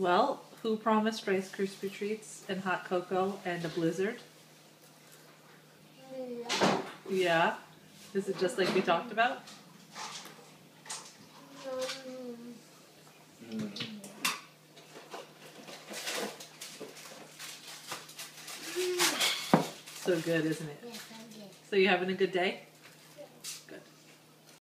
Well, who promised Rice Krispie treats and hot cocoa and a blizzard? Yeah. Is it just like we talked about? So good, isn't it? Yes, I did. So you having a good day?